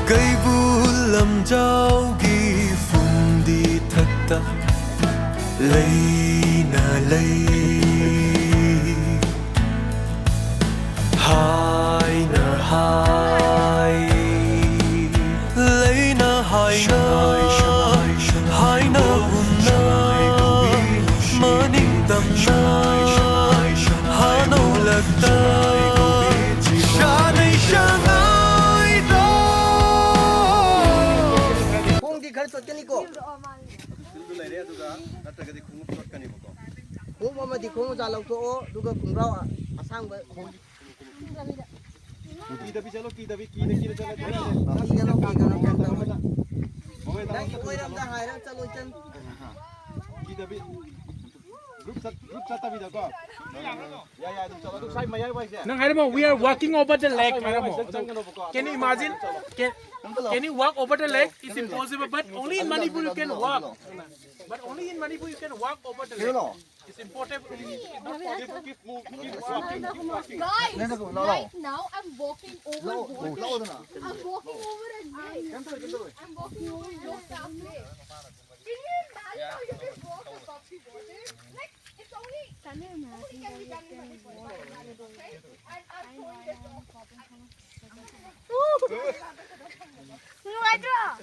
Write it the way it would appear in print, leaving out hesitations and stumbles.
cây bu lầm trao ghi phùng đi thật ta lấy na lấy hai na hai lấy na hai na hùn na mơ ninh tâm na hà nâu lạc ta cha này cha ai đó khung thì khởi xuất cái này cô khung mà thì khung ra lâu chỗ đúng không khung rau à sang với khung kita bisa lo kita jalan cái nó đang quay ra hai đang chalo chân kita bi group satu bisa kok ya itu coba tu saya mayai wise Nang Harimo, we are walking over the lake, Harimo. Can you imagine? Can you walk over the lake? It's impossible, but only in Manipur you can walk. But only in Manipur you can walk over the lake. It's important. keep walking Guys, right now I'm walking over water. I'm walking over a lake. I'm walking over your family. Can you imagine how you can walk above the water? Like, it's only can be done in Manipur. Okay? And I'm showing this off.